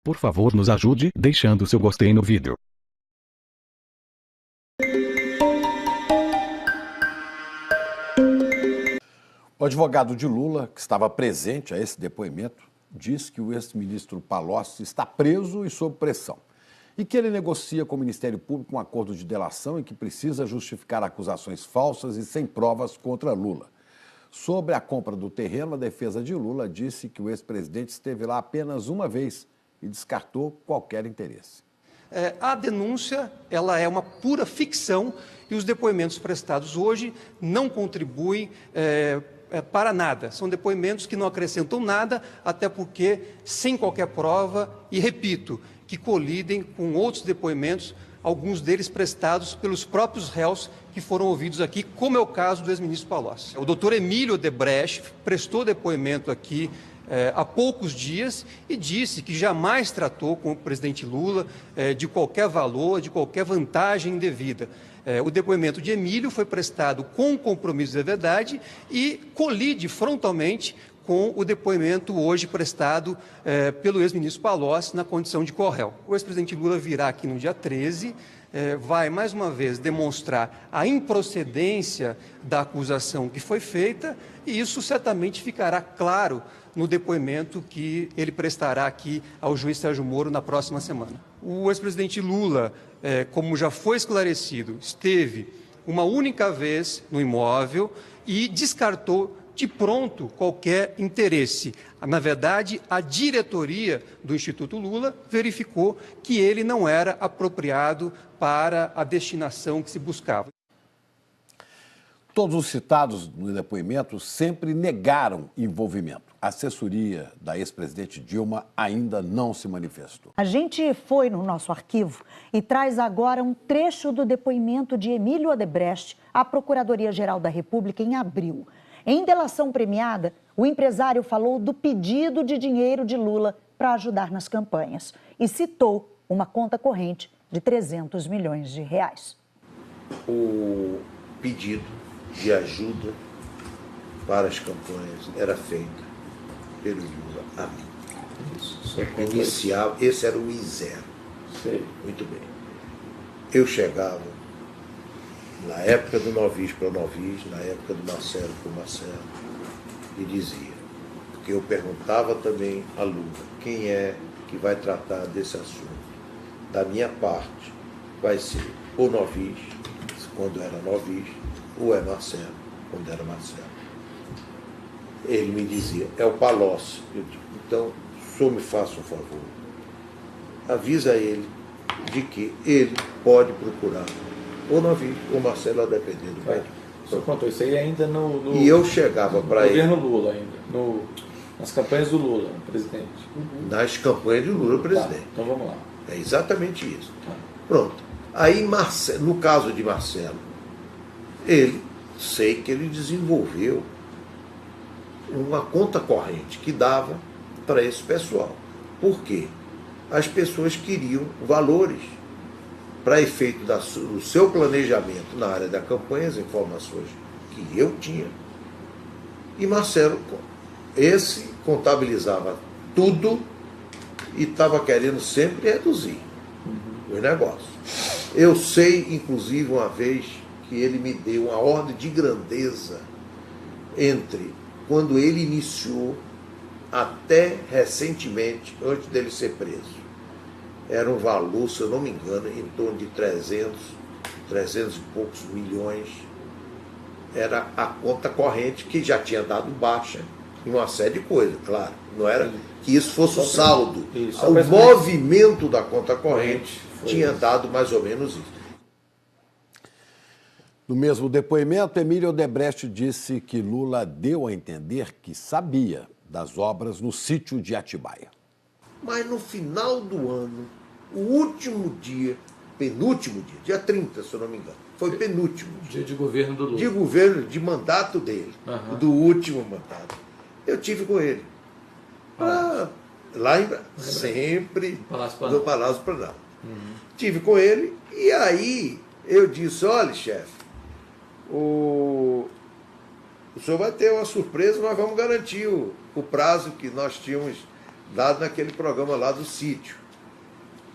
Por favor, nos ajude deixando seu gostei no vídeo. O advogado de Lula, que estava presente a esse depoimento, diz que o ex-ministro Palocci está preso e sob pressão e que ele negocia com o Ministério Público um acordo de delação em que precisa justificar acusações falsas e sem provas contra Lula. Sobre a compra do terreno, a defesa de Lula disse que o ex-presidente esteve lá apenas uma vez e descartou qualquer interesse. A denúncia ela é uma pura ficção e os depoimentos prestados hoje não contribuem para nada. São depoimentos que não acrescentam nada, até porque sem qualquer prova, e repito, que colidem com outros depoimentos, alguns deles prestados pelos próprios réus que foram ouvidos aqui, como é o caso do ex-ministro Palocci. O doutor Emílio Odebrecht prestou depoimento aqui há poucos dias e disse que jamais tratou com o presidente Lula de qualquer valor, de qualquer vantagem indevida. O depoimento de Emílio foi prestado com compromisso de verdade e colide frontalmente com o depoimento hoje prestado pelo ex-ministro Palocci na condição de co-réu. O ex-presidente Lula virá aqui no dia 13, vai mais uma vez demonstrar a improcedência da acusação que foi feita e isso certamente ficará claro no depoimento que ele prestará aqui ao juiz Sérgio Moro na próxima semana. O ex-presidente Lula, como já foi esclarecido, esteve uma única vez no imóvel e descartou de pronto qualquer interesse. Na verdade, a diretoria do Instituto Lula verificou que ele não era apropriado para a destinação que se buscava. Todos os citados no depoimento sempre negaram envolvimento. A assessoria da ex-presidente Dilma ainda não se manifestou. A gente foi no nosso arquivo e traz agora um trecho do depoimento de Emílio Odebrecht à Procuradoria-Geral da República em abril. Em delação premiada, o empresário falou do pedido de dinheiro de Lula para ajudar nas campanhas e citou uma conta corrente de 300 milhões de reais. O pedido de ajuda para as campanhas era feito pelo Lula a mim. Inicial, esse era o I0. Muito bem. Eu chegava na época do Novis para o Novis, na época do Marcelo para o Marcelo, e dizia, porque eu perguntava também a Lula, quem é que vai tratar desse assunto? Da minha parte, vai ser o Novis, quando era Novis, ou é Marcelo, quando era Marcelo. Ele me dizia, é o Palocci. Eu digo, então, o senhor me faça um favor, avisa ele de que ele pode procurar ou Novis, ou Marcelo, a depender do pedido. O senhor contou isso aí ainda no E eu chegava para ele... governo Lula ainda, nas campanhas do Lula, presidente. Nas campanhas do Lula, presidente. Tá, então vamos lá. É exatamente isso. Tá. Pronto. Aí, no caso de Marcelo, sei que ele desenvolveu uma conta corrente que dava para esse pessoal. Por quê? As pessoas queriam valores para efeito do seu planejamento na área da campanha, as informações que eu tinha. E Marcelo, esse contabilizava tudo e estava querendo sempre reduzir os negócios. Eu sei, inclusive, uma vez que ele me deu uma ordem de grandeza entre quando ele iniciou até recentemente, antes dele ser preso. Era um valor, se eu não me engano, em torno de 300 e poucos milhões. Era a conta corrente que já tinha dado baixa em uma série de coisas, claro. Não era que isso fosse o saldo. O movimento da conta corrente tinha dado mais ou menos isso. No mesmo depoimento, Emílio Odebrecht disse que Lula deu a entender que sabia das obras no sítio de Atibaia. Mas no final do ano, o último dia, penúltimo dia 30, se eu não me engano, foi penúltimo Dia de governo do Lula. De governo, de mandato dele, do último mandato. Eu tive com ele. Lá sempre no Palácio Planalto. Tive com ele e aí eu disse, olha, chefe, o senhor vai ter uma surpresa, nós vamos garantir o prazo que nós tínhamos dado naquele programa lá do sítio.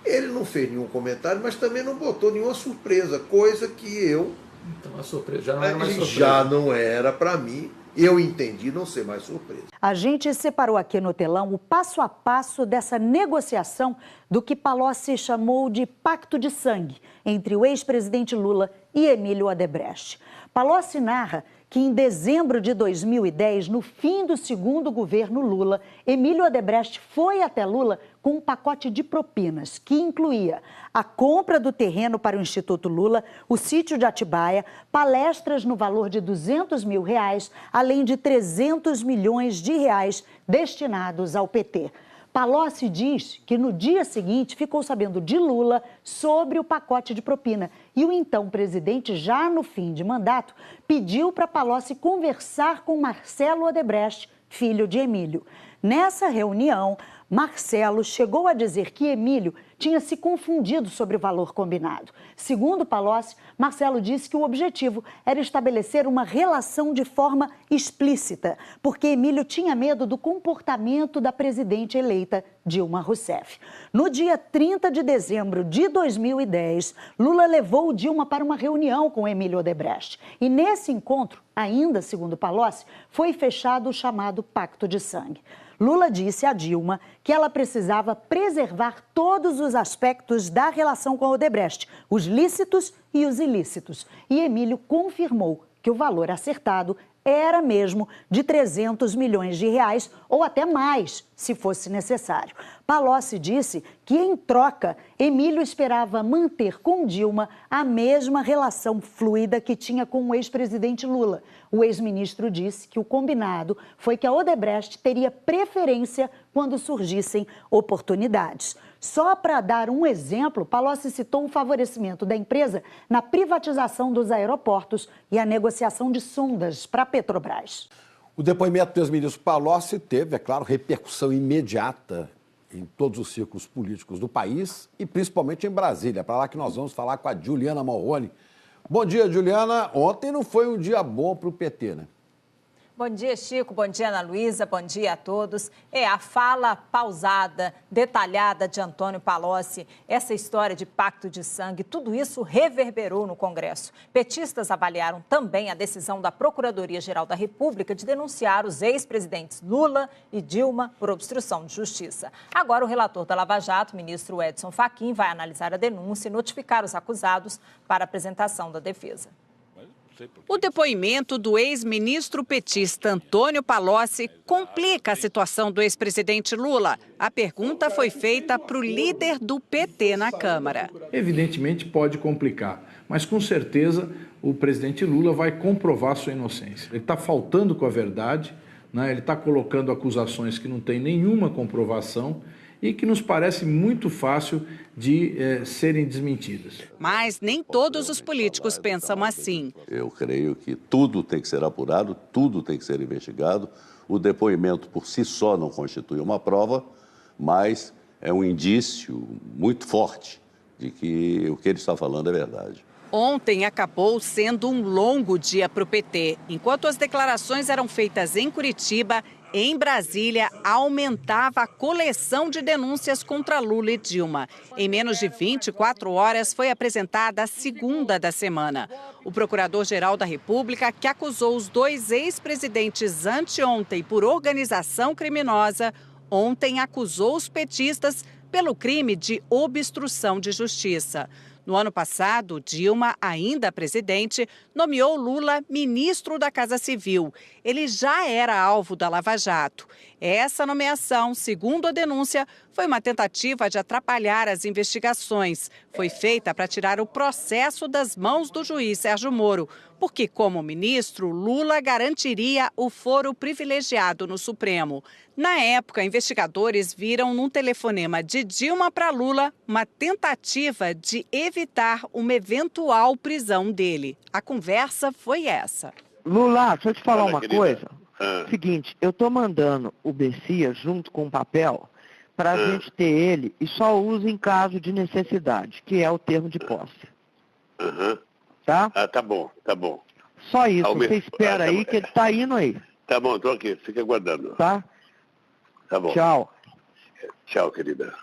Ele não fez nenhum comentário, mas também não botou nenhuma surpresa, coisa que eu... Então a surpresa já não era mais surpresa. Já não era para mim, eu entendi não ser mais surpresa. A gente separou aqui no telão o passo a passo dessa negociação do que Palocci chamou de pacto de sangue entre o ex-presidente Lula e Emílio Odebrecht. Palocci narra que em dezembro de 2010, no fim do segundo governo Lula, Emílio Odebrecht foi até Lula com um pacote de propinas que incluía a compra do terreno para o Instituto Lula, o sítio de Atibaia, palestras no valor de R$200 mil, além de R$300 milhões destinados ao PT. Palocci diz que no dia seguinte ficou sabendo de Lula sobre o pacote de propina e o então presidente, já no fim de mandato, pediu para Palocci conversar com Marcelo Odebrecht, filho de Emílio. Nessa reunião, Marcelo chegou a dizer que Emílio tinha se confundido sobre o valor combinado. Segundo Palocci, Marcelo disse que o objetivo era estabelecer uma relação de forma explícita, porque Emílio tinha medo do comportamento da presidente eleita Dilma Rousseff. No dia 30 de dezembro de 2010, Lula levou Dilma para uma reunião com Emílio Odebrecht. E nesse encontro, ainda segundo Palocci, foi fechado o chamado Pacto de Sangue. Lula disse a Dilma que ela precisava preservar todos os aspectos da relação com a Odebrecht, os lícitos e os ilícitos. E Emílio confirmou que o valor acertado era mesmo de R$300 milhões ou até mais, se fosse necessário. Palocci disse que, em troca, Emílio esperava manter com Dilma a mesma relação fluida que tinha com o ex-presidente Lula. O ex-ministro disse que o combinado foi que a Odebrecht teria preferência quando surgissem oportunidades. Só para dar um exemplo, Palocci citou o favorecimento da empresa na privatização dos aeroportos e a negociação de sondas para a Petrobras. O depoimento do ex-ministro Palocci teve, é claro, repercussão imediata em todos os círculos políticos do país e principalmente em Brasília. Para lá que nós vamos falar com a Juliana Morrone. Bom dia, Juliana. Ontem não foi um dia bom para o PT, né? Bom dia, Chico. Bom dia, Ana Luísa. Bom dia a todos. A fala pausada, detalhada de Antônio Palocci, essa história de pacto de sangue, tudo isso reverberou no Congresso. Petistas avaliaram também a decisão da Procuradoria-Geral da República de denunciar os ex-presidentes Lula e Dilma por obstrução de justiça. Agora, o relator da Lava Jato, ministro Edson Fachin, vai analisar a denúncia e notificar os acusados para apresentação da defesa. O depoimento do ex-ministro petista Antônio Palocci complica a situação do ex-presidente Lula. A pergunta foi feita para o líder do PT na Câmara. Evidentemente pode complicar, mas com certeza o presidente Lula vai comprovar sua inocência. Ele está faltando com a verdade, né? Ele está colocando acusações que não têm nenhuma comprovação e que nos parece muito fácil de serem desmentidas. Mas nem todos os políticos pensam assim. Eu creio que tudo tem que ser apurado, tudo tem que ser investigado. O depoimento por si só não constitui uma prova, mas é um indício muito forte de que o que ele está falando é verdade. Ontem acabou sendo um longo dia para o PT. Enquanto as declarações eram feitas em Curitiba, em Brasília, aumentava a coleção de denúncias contra Lula e Dilma. Em menos de 24 horas, foi apresentada a segunda da semana. O Procurador-Geral da República, que acusou os dois ex-presidentes anteontem por organização criminosa, ontem acusou os petistas pelo crime de obstrução de justiça. No ano passado, Dilma, ainda presidente, nomeou Lula ministro da Casa Civil. Ele já era alvo da Lava Jato. Essa nomeação, segundo a denúncia, foi uma tentativa de atrapalhar as investigações. Foi feita para tirar o processo das mãos do juiz Sérgio Moro, porque, como ministro, Lula garantiria o foro privilegiado no Supremo. Na época, investigadores viram num telefonema de Dilma para Lula uma tentativa de evitar uma eventual prisão dele. A conversa foi essa. Lula, deixa eu te falar uma coisa. Seguinte, eu tô mandando o Bessia junto com o papel para a gente ter ele e só usa em caso de necessidade, que é o termo de posse. Tá? Tá bom, tá bom. Só isso, você espera aí que ele tá indo aí. Tá bom, tô aqui, fica aguardando. Tá? Tá bom. Tchau. Tchau, querida.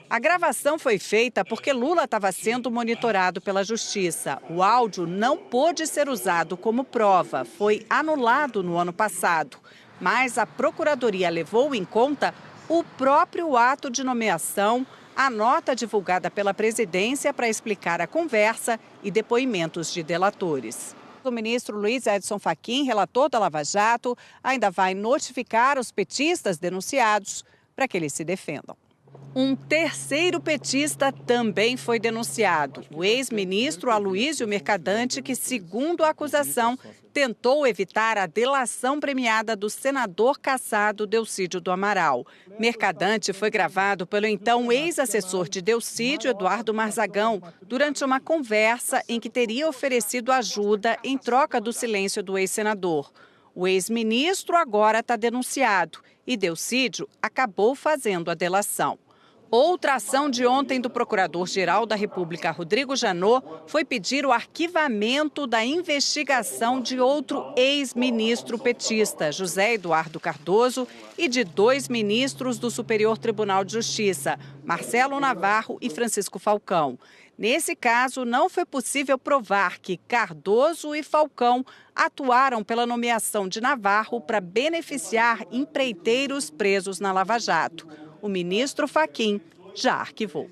A gravação foi feita porque Lula estava sendo monitorado pela Justiça. O áudio não pôde ser usado como prova, foi anulado no ano passado. Mas a Procuradoria levou em conta o próprio ato de nomeação, a nota divulgada pela presidência para explicar a conversa e depoimentos de delatores. O ministro Luiz Edson Fachin, relator da Lava Jato, ainda vai notificar os petistas denunciados para que eles se defendam. Um terceiro petista também foi denunciado, o ex-ministro Aloysio Mercadante, que, segundo a acusação, tentou evitar a delação premiada do senador cassado Delcídio do Amaral. Mercadante foi gravado pelo então ex-assessor de Delcídio, Eduardo Marzagão, durante uma conversa em que teria oferecido ajuda em troca do silêncio do ex-senador. O ex-ministro agora está denunciado e Delcídio acabou fazendo a delação. Outra ação de ontem do Procurador-Geral da República, Rodrigo Janot, foi pedir o arquivamento da investigação de outro ex-ministro petista, José Eduardo Cardoso, e de 2 ministros do Superior Tribunal de Justiça, Marcelo Navarro e Francisco Falcão. Nesse caso, não foi possível provar que Cardoso e Falcão atuaram pela nomeação de Navarro para beneficiar empreiteiros presos na Lava Jato. O ministro Fachin já arquivou.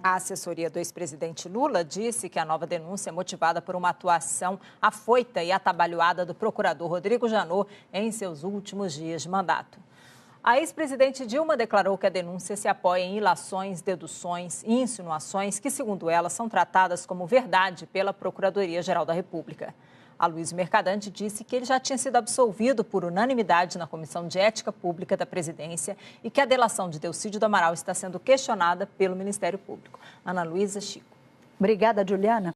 A assessoria do ex-presidente Lula disse que a nova denúncia é motivada por uma atuação afoita e atabalhoada do procurador Rodrigo Janot em seus últimos dias de mandato. A ex-presidente Dilma declarou que a denúncia se apoia em ilações, deduções e insinuações que, segundo ela, são tratadas como verdade pela Procuradoria-Geral da República. Aloysio Mercadante disse que ele já tinha sido absolvido por unanimidade na Comissão de Ética Pública da Presidência e que a delação de Delcídio do Amaral está sendo questionada pelo Ministério Público. Ana Luísa, Chico. Obrigada, Juliana.